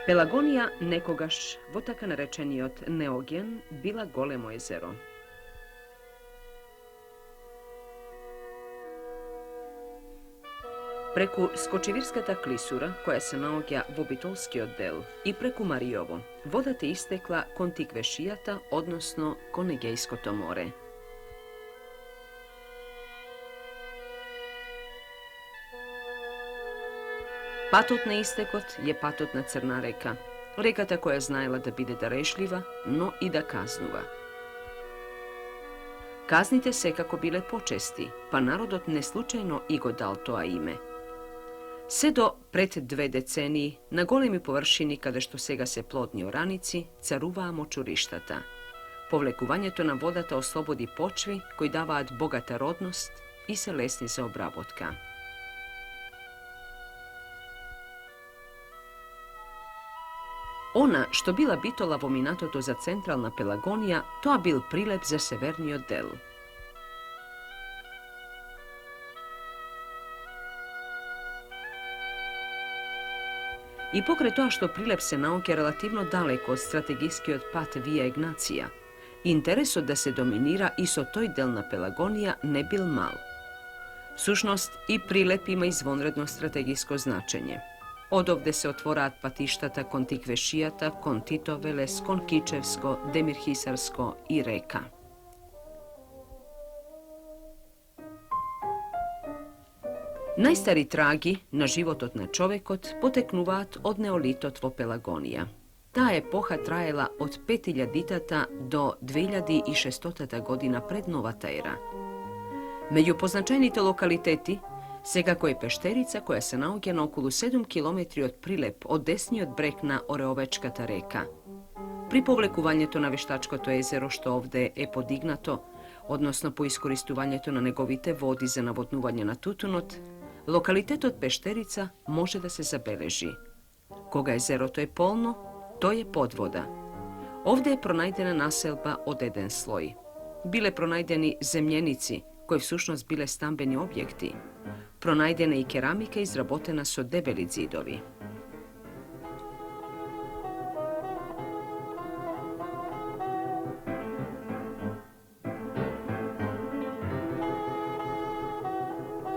Pelagonija nekogaš, во така наречениот Неоген, била големо езеро. Преку Скочевирската клисура, која се наоѓа во Битолскиот дел, и преку Мариово, водата истекла кон Тиквешијата, односно кон Егејското море. Патот на истекот е патот на Црна река, реката која знаела да биде дарешлива, но и да казнува. Казните секако биле почести, па народот неслучајно и го дал тоа име. Се до пред 2 децении, на големи површини каде што сега се плодни ораници, царуваа мочуриштата. Повлекувањето на водата ослободи почви кои даваат богата родност и се лесни за обработка. Она што била битола во минатото за централна Пелагонија, тоа бил прилеп за северниот дел. И покрај тоа што прилеп се наоѓа релативно далеко од стратегискиот пат Вија Егнација, интересот да се доминира и со тој дел на Пелагонија не бил мал. Всушност, и прилеп има извонредно стратегиско значење. Одовде се отвораат патиштата кон Тиквешијата, кон Титовелес, кон Кичевско, Демирхисарско и Река. Најстари траги на животот на човекот потекнуваат од неолитот во Пелагонија. Таа епоха траела од 5000 до 2600 година пред новата ера. Меѓу позначајните локалитети секако е Пештерица која се наоѓа на околу 7 километри од прилеп од десниот брег на Ореовечката река. При повлекувањето на Вештачкото езеро што овде е подигнато, односно по искористувањето на неговите води за наводнување на тутунот, локалитетот Пештерица може да се забележи. Кога езерото е полно, тој е подвода. Овде е пронајдена населба од еден слој. Биле пронајдени земјеници, кои всушност биле стамбени објекти. Пронајдена и керамика изработена со дебели ѕидови.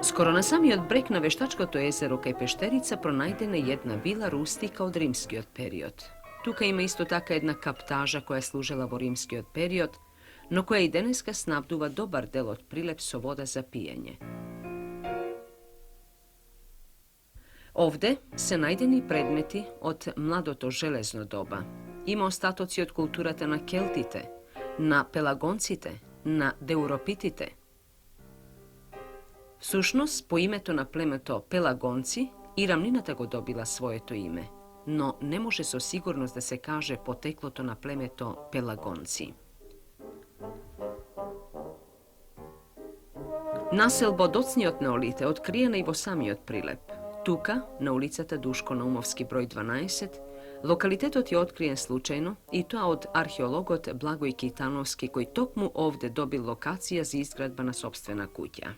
Скоро на самиот брег на Вештачкото езеро кај Пештерица пронајдена една вила рустика од римскиот период. Тука има исто така една каптажа која служела во римскиот период, но која и денеска снабдува добар дел од прилеп со вода за пиење. Овде се најдени предмети од младото железно доба. Има остатоци од културата на келтите, на пелагонците, на деуропитите. Всушност, по името на племето Пелагонци, и рамнината го добила своето име, но не може со сигурност да се каже потеклото на племето Пелагонци. Населба од доцниот неолит е откриена и во самиот прилеп. Тука, на улицата Душко Наумовски број 12, локалитетот е откриен случајно и тоа од археологот Благој Китановски, кој токму овде добил локација за изградба на собствена куќа.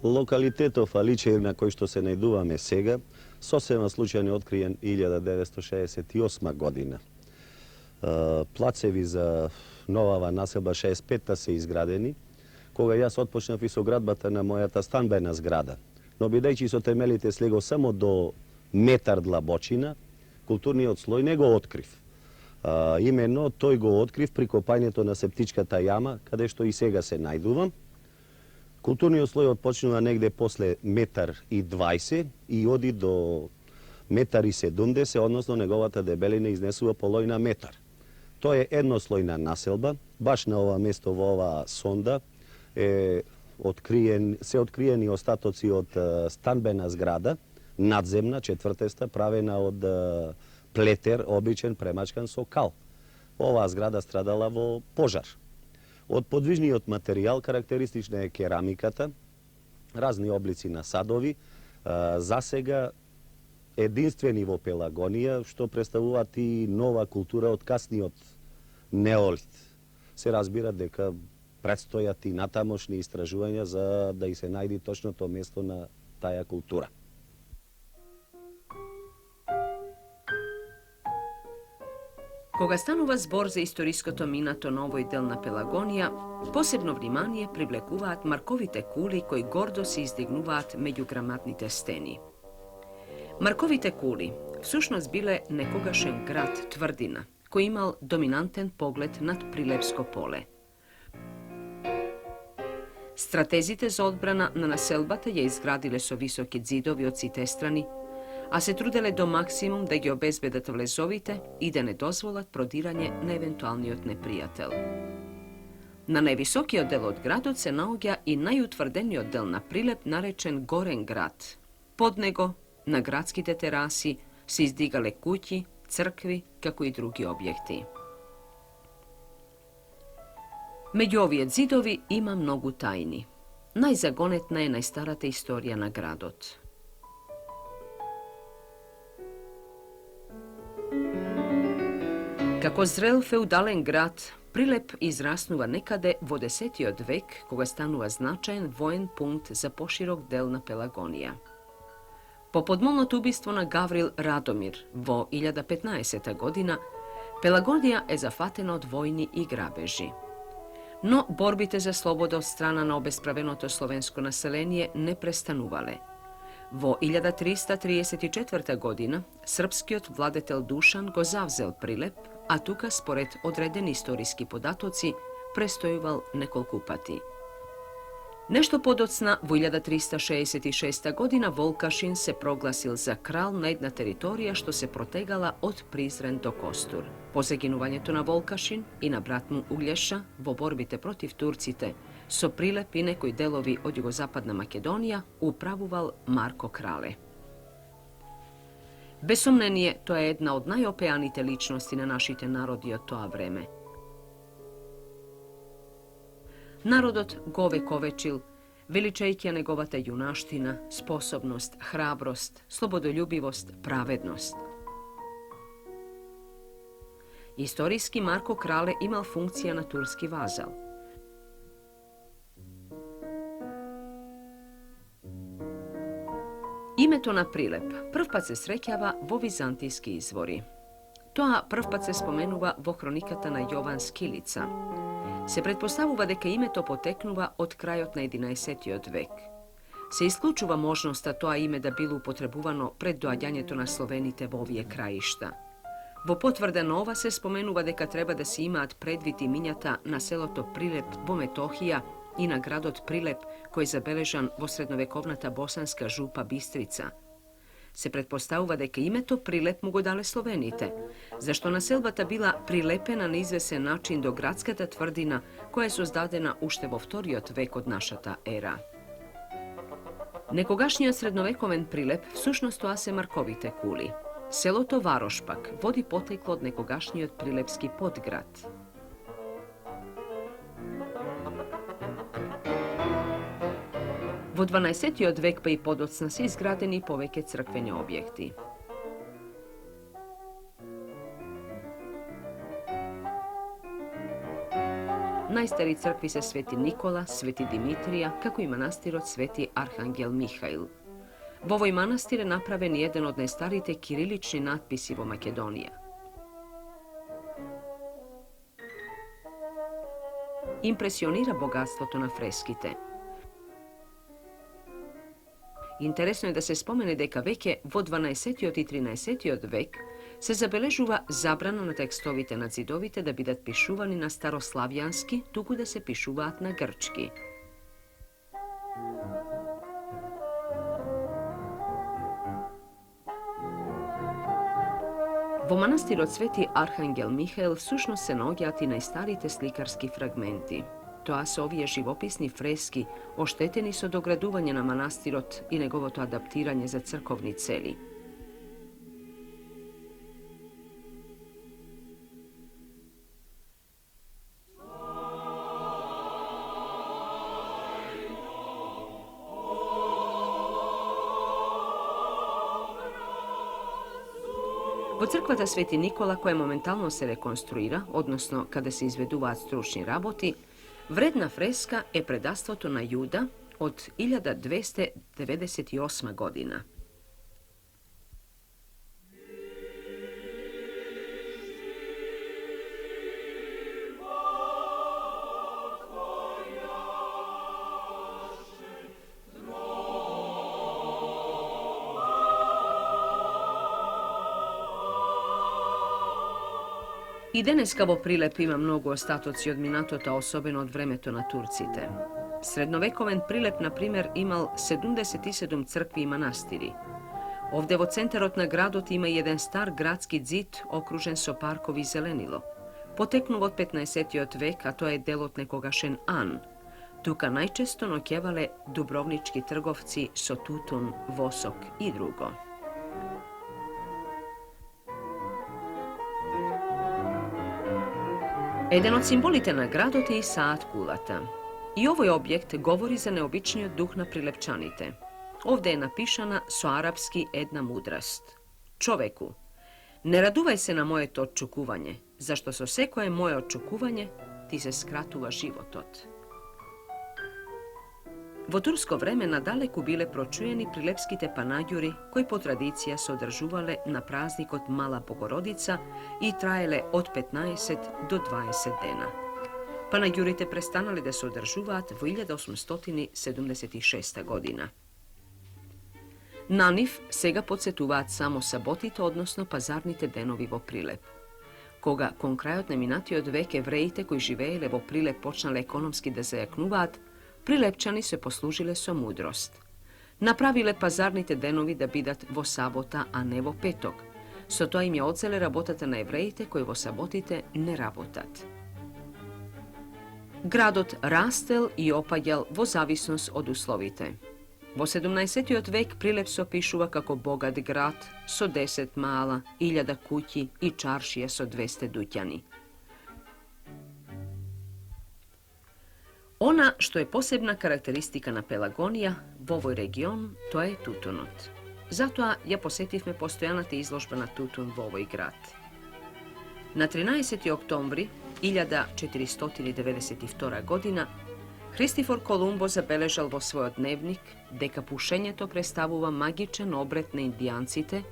Локалитетов Аличеј на кој што се најдуваме сега, сосема случајно откриен 1968 година. Плацеви за новава населба 65-та се изградени, кога јас отпочнав и со градбата на мојата станбена зграда. Но бидејќи со темелите слего само до метар длабочина, културниот слој не го открив. Именно тој го открив при копањето на септичката јама, каде што и сега се најдувам. Културниот слој отпочнува негде после метар и 20 и оди до метар и 70, односно неговата дебелина изнесува полој на метар. Тоа е еднослојна населба, баш на ова место во оваа сонда се откриени остатоци од станбена зграда, надземна, четвртеста, правена од плетер, обичен, премачкан со кал. Оваа зграда страдала во пожар. Од подвижниот материјал карактеристична е керамиката, разни облици на садови, засега единствени во Пелагонија, што представуваат и нова култура од касниот неолит. Се разбира дека предстојат и натамошни истражувања за да и се најди точното место на таа култура. Кога станува збор за историското минато на овој дел на Пелагонија, посебно внимание привлекуваат марковите кули кои гордо се издигнуваат меѓу грамадните стени. Марковите кули всушност биле некогашен град тврдина, кој имал доминантен поглед над Прилепско поле. Стратезите за одбрана на населбата ја изградиле со високи ѕидови од сите страни, а се труделе до максимум да ги обезбедат влезовите и да не дозволат продирање на евентуалниот непријател. На највисокиот дел од градот се наоѓа и најутврдениот дел на Прилеп наречен Горен град. Под него, на градските тераси, се издигале куќи, цркви, како и други објекти. Меѓу овие ѕидови има многу тајни. Најзагонетна е најстарата историја на градот. Како зрел феудален град, Прилеп израснува некаде во 10. век, кога станува значаен воен пункт за поширок дел на Пелагонија. По подмолното убиство на Гаврил Радомир во 1015 година, Пелагонија е зафатена од војни и грабежи. Но борбите за слобода од страна на обесправеното словенско население не престанувале. Во 1334 година, српскиот владетел Душан го завзел Прилеп, а тука, според одредени историски податоци, престојувал неколку пати. Нешто подоцна, во 1366 година, Волкашин се прогласил за крал на една територија што се протегала од Призрен до Костур. По загинувањето на Волкашин и на брат му Углеша во борбите против турците, со Прилеп и некои делови од југозападна Македонија управувал Марко Крале. Без сомнение, тоа е една од најопеаните личности на нашите народи од тоа време. Народот го овековечил, величајќи неговата јунаштина, способност, храброст, слободолюбивост, праведност. Историски Марко Крале имал функција на турски вазал. Името на Прилеп првпат се среќава во византијски извори. Тоа првпат се споменува во хрониката на Јован Скилица. Се предпоставува дека името потекнува од крајот на 11. век. Се исклучува можноста тоа име да било употребувано пред доаѓањето на словените во овие краишта. Во потврда на ова се споменува дека треба да се имаат предвид имињата на селото Прилеп во Метохија и на градот Прилеп, кој е забележан во средновековната босанска жупа Бистрица. Се предпоставува дека името Прилеп му го дале словените, зашто населбата била прилепена на извесен начин до градската тврдина, која е создадена уште во 2. век од нашата ера. Некогашниот средновековен Прилеп всушност тоа се Марковите кули. Селото Варош пак води потекло од некогашниот прилепски подград. Во 12. век па и подоцна се изградени повеќе црквени објекти. Најстари цркви се Свети Никола, Свети Димитрија, како и манастирот Свети Архангел Михаил. Во овој манастир е направен еден од најстарите кирилични надписи во Македонија. Импресионира богатството на фреските. Интересно е да се спомене дека веќе во 12. и 13. век се забележува забрана на текстовите на ѕидовите да бидат пишувани на старославјански, туку да се пишуваат на грчки. Во манастирот Свети Архангел Михаил всушност се наоѓаат и најстарите сликарски фрагменти. Тоа се овие живописни фрески, оштетени со доградување на манастирот и неговото адаптирање за црковни цели. Во црквата Свети Никола, која моментално се реконструира, односно каде се изведуваат стручни работи, вредна фреска е Предаството на Јуда од 1298 година. I deneskavo Prilep ima mnogo ostatoci od minatota, особено od времето на турците. Srednovekoven Prilep, na primjer, imal 77 crkvi i manastiri. Ovdje vo centarot na gradot ima jedan star gradski zid okružen so parkovi i zelenilo. Poteknu od 15. vek, a to je delot nekogašen An. Tuka najčesto nokjevale dubrovnički trgovci so tutun, vosok i drugo. Jedan od simbolite na gradot je i Saat Kulata. I ovaj objekt govori za neobičnijot duh na Prilepčanite. Ovdje je napišana so arapski jedna mudrast. Čoveku, ne raduvaj se na moje to očekuvanje, zašto so seko je moje očekuvanje, ti se skratuva životot. Vo tursko vreme nadaleku bile pročujeni prilepskite panagjuri koji po tradicija se održuvale na praznik od Mala Bogorodica i trajele od 15 do 20 dena. Panagjurite prestanali da se održuvat v 1876. godina. Na njih sega podsetuvat samo sabotito, odnosno pazarnite denovi vo Prilep. Koga konkrajot ne minati od veke vrejite koji živejele vo Prilep počnale ekonomski da zajaknuvat, Prilepčani se poslužile so mudrost. Napravile pazarnite denovi da bidat vo sabota, a ne vo petog. So to im je odzele rabotata na evrejite koji vo sabotite ne rabotat. Gradot rastel i opajal vo zavisnost od uslovite. Vo 17. vek Prilep se opišuva kako bogat grad so 10 mala, 1000 kući i čaršije so 200 dutjani. Ona što je posebna karakteristika na Pelagonija v ovoj region, to je tutunot. Zato ja posjetiv me postojanata izložba na tutun v ovoj grad. Na 13. oktombri 1492. godina Hristifor Kolumbo zabeležal vo svoj dnevnik deka pušenje to predstavuva magičan obret na indijancite,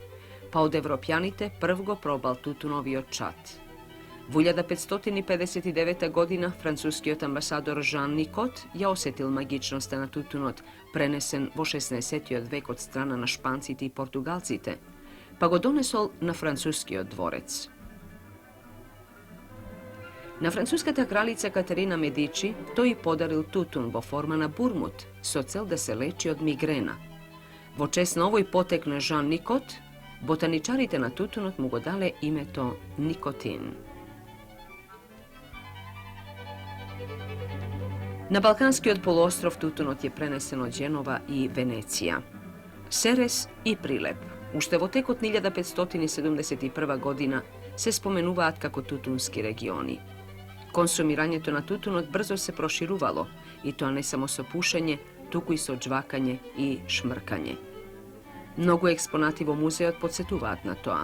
pa od Evropjanite prvgo probal tutunovio čat. V 1559. godina francuski ambasador Jean Nicot je osjetil magičnost na tutunot prenesen vo 16. vek od strana na Špancite i Portugalcite, pa go donesol na francuski dvorec. Na francuskata kraljica Katarina Medici to i podaril tutun vo forma na burmut, so cel da se leči od migrena. Vo čest na ovoj potekne Jean Nicot, botaničarite na tutunot mu go dale ime to nikotin. Na balkanski poluostrov tutunot je prenesen od Dženova i Venecija. Seres i Prilep, ušte vo tek od 1571. godina se spomenuvat kako tutunski regioni. Konsumiranje to na tutunot brzo se proširuvalo, i to ne samo so pušenje, tuku i so džvakanje i šmrkanje. Mnogo eksponati vo muzeju podsjetuvat na to.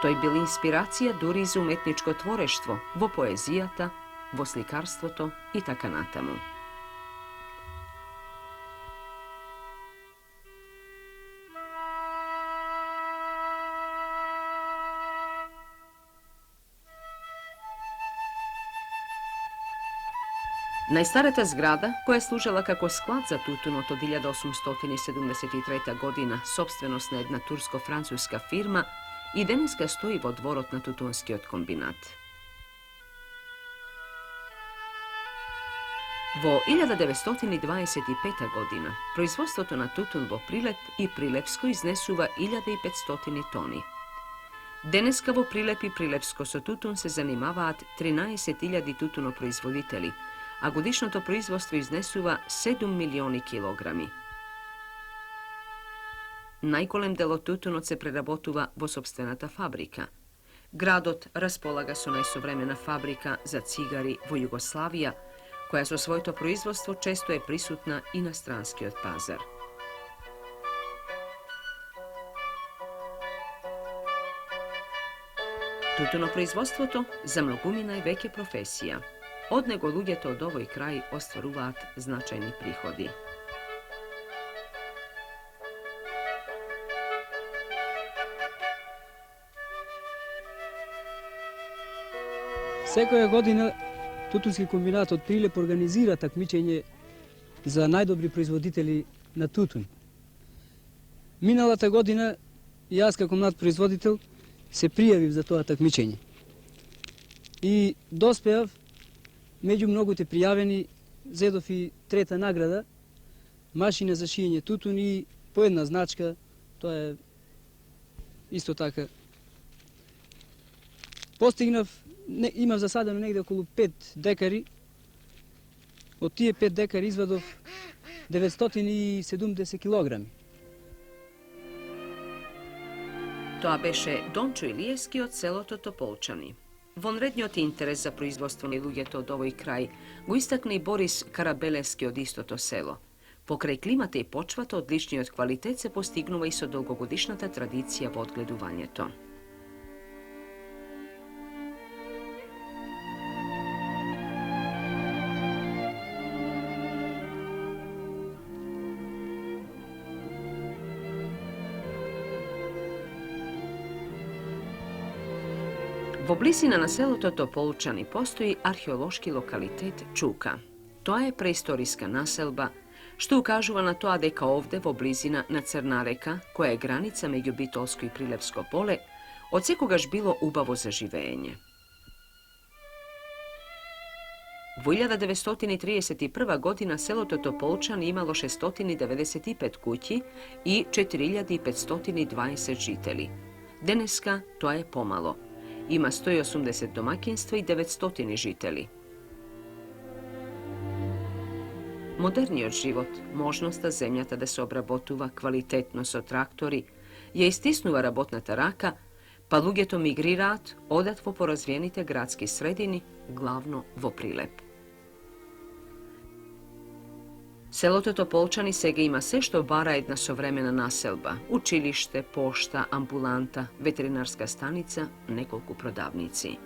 To je bila inspiracija duri za umetničko tvoreštvo, vo poezijata, vo slikarstvo to i takanatamu. Najstarata zgrada, koja je služila kako sklad za tutunot od 1873. godina, sopstvenost jedna tursko-francuska firma, i deneska stoji vo dvorot na tutunski od kombinat. Vo 1925. godina proizvodstvo to na tutun vo Prilep i Prilepsko iznesuva 1500 toni. Deneska vo Prilep i Prilepsko so tutun se zanimavaat 13.000 tutunoproizvoditelji, a godišno to proizvodstvo iznesuva 7 milioni kilogrami. Najgolem delo tutunot se prerabotuva vo sopstvenata fabrika. Gradot raspolaga so najsovremena fabrika za cigari vo Jugoslavija, koja so svojto proizvodstvo često je prisutna i na stranski od pazar. Tutunoproizvodstvo to za mnogumina je veke profesija. Od nego ljudje to od ovoj kraj ostvaruvat značajni prihodi. Секоја година Тутунски комбинат од Прилеп организира такмичење за најдобри производители на тутун. Миналата година јас како млад производител се пријавив за тоа такмичење. И доспеав меѓу многуте пријавени, зедов и трета награда, машина за шиење тутун и по една значка, тоа е исто така. Постигнав, имав засадено негде околу 5 декари. Од тие 5 декари извадов 970 килограми. Тоа беше Дончо Илиевски од селото Тополчани. Вонредниот интерес за производство на луѓето од овој крај го истакна и Борис Карабелевски од истото село. Покрај климата и почвата, одличниот квалитет се постигнува и со долгогодишната традиција во одгледувањето. Во близина на селото Тополчани постои археолошки локалитет Чука. Тоа е преисториска населба, што укажува на тоа дека овде во близина на Црна река, која е граница меѓу Битолско и Прилепско поле, од секогаш било убаво за живење. Во 1931 година селото Тополчани имало 695 куќи и 4520 жители. Денеска тоа е помало. Има 180 домаќинства и 900 жители. Модерниот живот, можноста земјата да се обработува квалитетно со трактори, ја истиснува работната рака, па луѓето мигрираат, одат во поразвиените градски средини, главно во Прилеп. Селото Тополчани сега има се што бара една современа населба, училиште, пошта, амбуланта, ветеринарска станица, неколку продавници.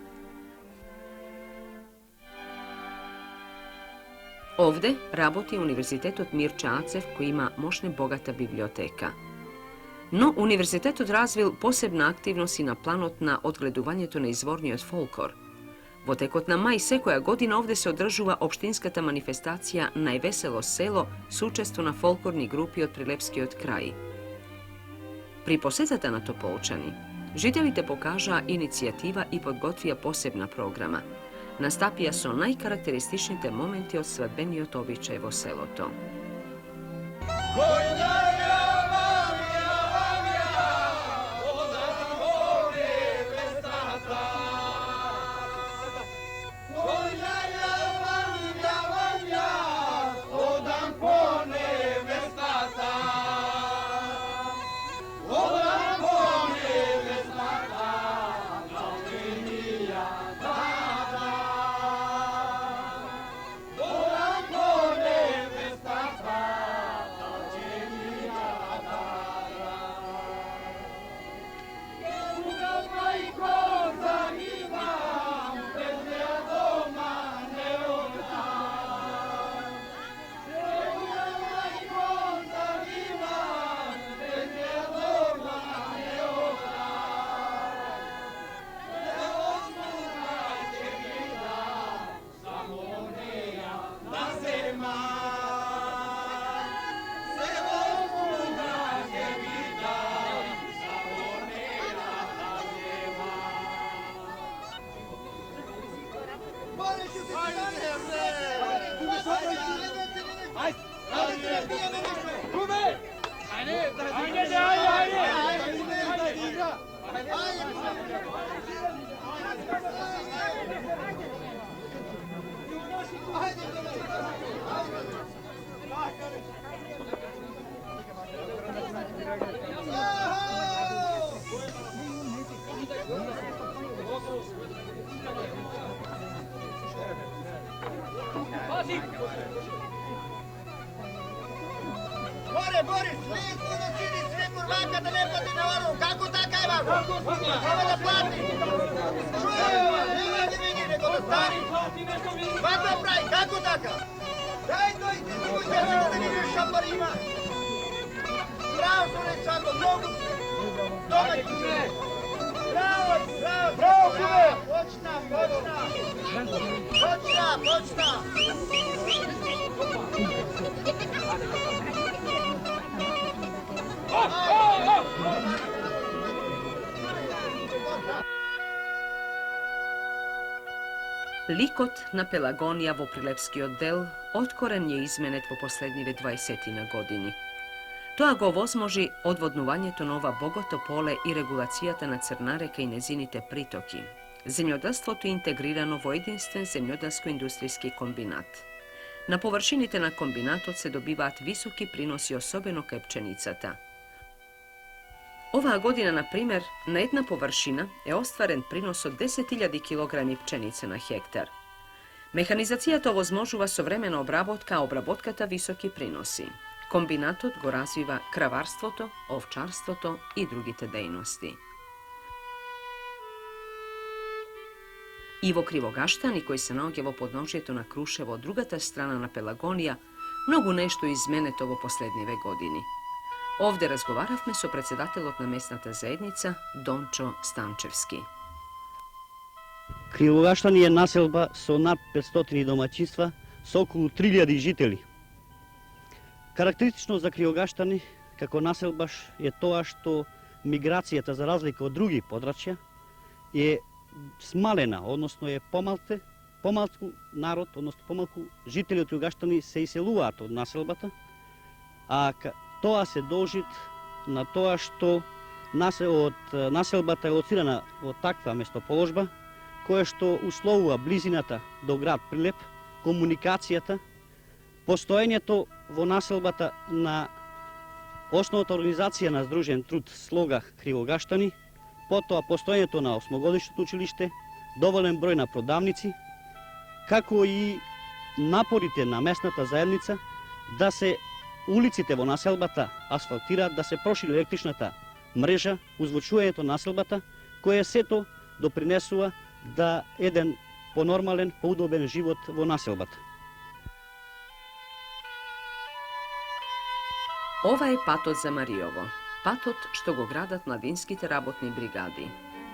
Овде работи Универзитетот Мирча Ацев, кој има мощна богата библиотека. Но Универзитетот развил посебна активност и на планот на одгледувањето на изворниот фолклор. Во текот на мај секоја година овде се одржува општинската манифестација Највесело село со учество на фолклорни групи од Прилепскиот крај. При посетата на Тополчани, жителите покажаа иницијатива и подготвија посебна програма. Настапија со најкарактеристичните моменти од свадбениот обичај во селото. Борис, лико да сиди све курвака да не плати на ору. Како така е, бако? Ова да плати. Чуј, нема да види, него да стари. Како прави, како така? Дај дојте, немој да не видиш шапар има. Браво, со нечато, многу. Домаќи. Bravo, Kume! Počna! Likot na Pelagonija во прилепски оддел откорен je izmenet во последниве 20 години. Тоа го возможи одводнувањето на ова богато поле и регулацијата на Црна река и незините притоки. Земјоделството е интегрирано во единствен земјоделско-индустријски комбинат. На површините на комбинатот се добиваат високи приноси, особено кај пченицата. Оваа година, на пример, на една површина е остварен принос од 10.000 килограми пченица на хектар. Механизацијата овозможува современа обработка, а обработката високи приноси. Комбинатот го развива краварството, овчарството и другите дејности. И во Кривогаштани, кој се наоѓа во подножјето на Крушево, од другата страна на Пелагонија, многу нешто изменето во последниве години. Овде разговаравме со председателот на местната заедница Дончо Станчевски. Кривогаштани е населба со над 500 домаќинства со околу 3000 жители. Карактеристично за Кривогаштани како населбаш е тоа што миграцијата, за разлика од други подрачја, е смалена, односно е помалку народ, односно помалку жители од Кривогаштани се иселуваат од населбата, а тоа се должи на тоа што населбата е лоцирана во таква местоположба, која што условува близината до град Прилеп, комуникацијата, постоењето во населбата на основната организација на Здружен труд Слога Кривогаштани, потоа постоењето на осмогодишното училиште, доволен број на продавници, како и напорите на местната заедница да се улиците во населбата асфалтираат, да се прошири електричната мрежа, узвучувањето на населбата, кое сето допринесува да еден понормален, поудобен живот во населбата. Ова е патот за Мариово. Патот што го градат младинските работни бригади.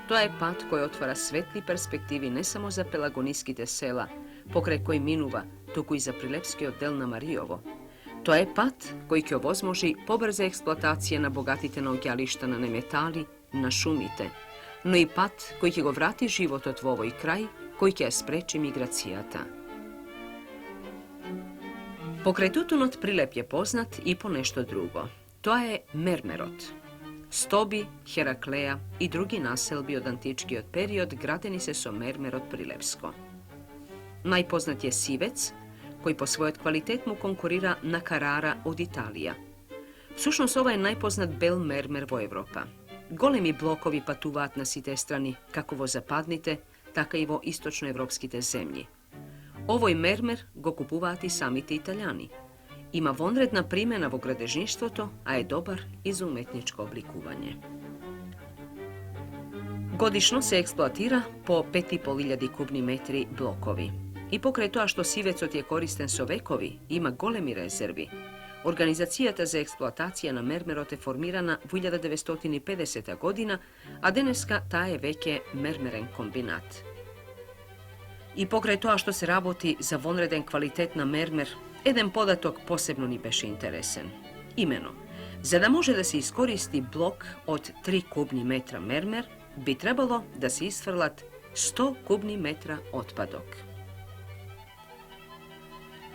Тоа е пат кој отвара светли перспективи не само за пелагониските села, покрај кој минува, туку и за прилепскиот дел на Мариово. Тоа е пат кој ќе овозможи побрза експлоатација на богатите наоѓалишта на неметали, на шумите, но и пат кој ќе го врати животот во овој крај, кој ќе ја спречи миграцијата. Покрај тутунот Прилеп е познат и по нешто друго. Тоа е мермерот. Стоби, Хераклеја и други населби од античкиот период градени се со мермерот прилепско. Најпознат е Сивец, кој по својот квалитет му конкурира на Карара од Италија. Всушност ова е најпознат бел мермер во Европа. Големи блокови патуваат на сите страни, како во западните, така и во источноевропските земји. Овој мермер го купуваат и самите италијани. Има вонредна примена во градежништвото, а е добар и за уметничко обликување. Годишно се експлоатира по 5500 кубни метри блокови. И покрај тоа што Сивецот е користен со векови, има големи резерви. Организацијата за експлоатација на мермерот е формирана во 1950 година, а денеска таа е веќе мермерен комбинат. И покрај тоа што се работи за вонреден квалитет на мермер, еден податок посебно ни беше интересен. Имено, за да може да се искористи блок од 3 кубни метра мермер, би требало да се исфрлат 100 кубни метра отпадок.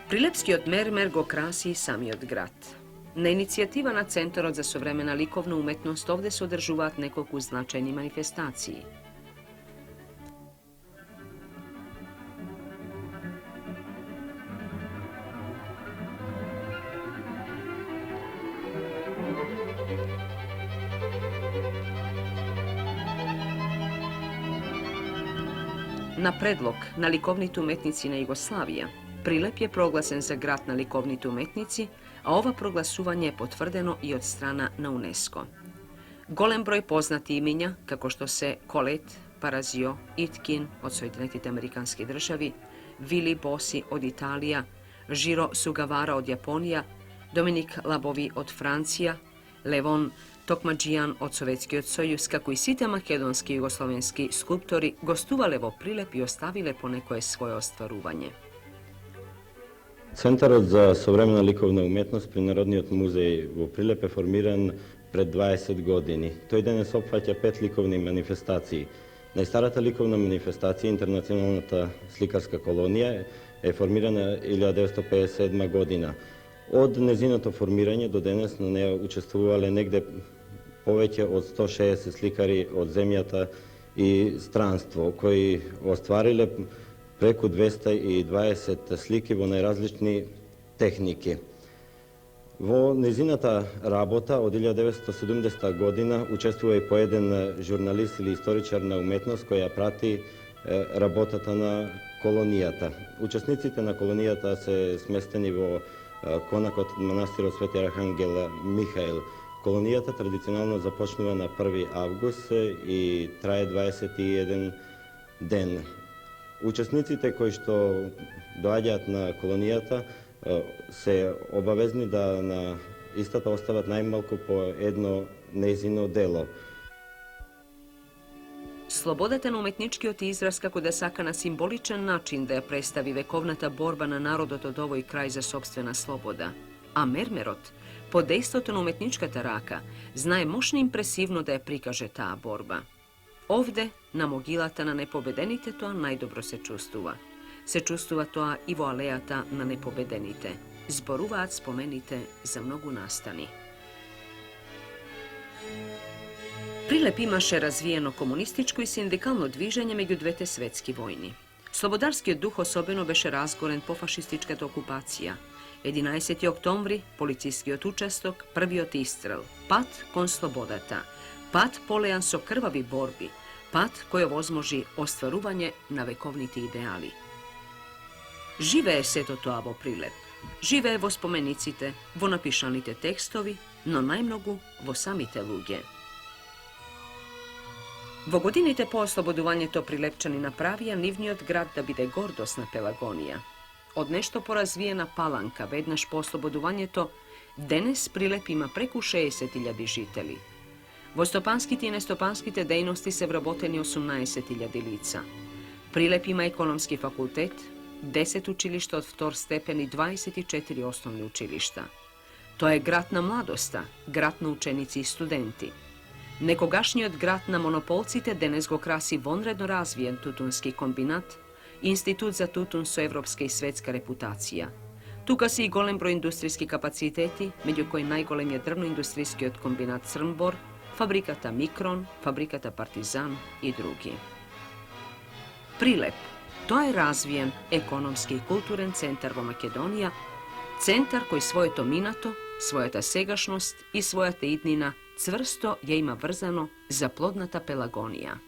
Прилепскиот мермер го краси и самиот град. На иницијатива на Центарот за современа ликовна уметност овде се одржуваат неколку значајни манифестации. На предлог на ликовните уметници на Југославија, Прилеп е прогласен за град на ликовните уметници, а ова прогласување е потврдено и од страна на УНЕСКО. Голем број познати имиња, како што се Колет, Паразио, Иткин од Соединетите Американски држави, Вили Боси од Италија, Жиро Сугавара од Јапонија, Доминик Лабови од Франција, Левон Tokmadžijan od Sovjetski od Sojus, kako i site makedonski i jugoslovenski skulptori gostuvale vo Prilep i ostavile ponekoje svoje ostvaruvanje. Центарот за современа ликовна уметност при Народниот музеј во Прилеп е формиран пред 20 години. Тој денес опфаќа 5 ликовни манифестации. Најстарата ликовна манифестација, Интернационалната сликарска колонија, е формирана 1957 година. Од незиното формирање до денес на неја учествувале негде повеќе од 160 сликари од земјата и странство, кои оствариле преку 220 слики во најразлични техники. Во незината работа од 1970 година учествува и по еден журналист или историчар на уметност која прати работата на колонијата. Учесниците на колонијата се сместени во конакот од манастирот Свети Архангел Михаил. Колонијата традиционално започнува на 1 август и трае 21 ден. Учесниците кои што доаѓаат на колонијата се обавезни да на истата остават најмалку по едно нејзино дело. Слободата на уметничкиот израз како да сака на символичен начин да ја представи вековната борба на народот од овој крај за сопствена слобода. А мермерот, под дејството на уметничката рака, знае мощно импресивно да ја прикаже таа борба. Овде, на могилата на непобедените, тоа најдобро се чувствува. Се чувствува тоа и во алејата на непобедените. Зборуваат спомените за многу настани. Прилеп имаше развиено комунистичко и синдикално движење меѓу двете светски војни. Слободарскиот дух особено беше разгорен по фашистичката окупација. 11. октомври, полицискиот учесток, првиот истрел, пат кон слободата, пат полеан со крвави борби, пат кој овозможи остварување на вековните идеали. Живее сето тоа во Прилеп. Живее во спомениците, во напишаните текстови, но најмногу во самите луѓе. Во годините по ослободувањето прилепчани направија нивниот град да биде гордост на Пелагонија. Од нешто поразвиена Паланка, веднаш по ослободувањето, денес Прилеп има преку 60.000 жители. Во стопанските и нестопанските дејности се вработени 18.000 лица. Прилеп има економски факултет, 10 училишта од втор степен и 24 основни училишта. Тоа е град на младоста, град на ученици и студенти. Некогашниот град на монополците денес го краси вонредно развиен тутунски комбинат, институт за тутун со европска и светска репутација. Тука се и голем број индустријски капацитети, меѓу кои најголемиот дрвно-индустријскиот комбинат Црнбор, фабриката Микрон, фабриката Партизан и други. Прилеп, тоа е развиен економски и културен центар во Македонија, центар кој своето минато, својата сегашност и својата иднина цврсто ја има врзано за плодната Пелагонија.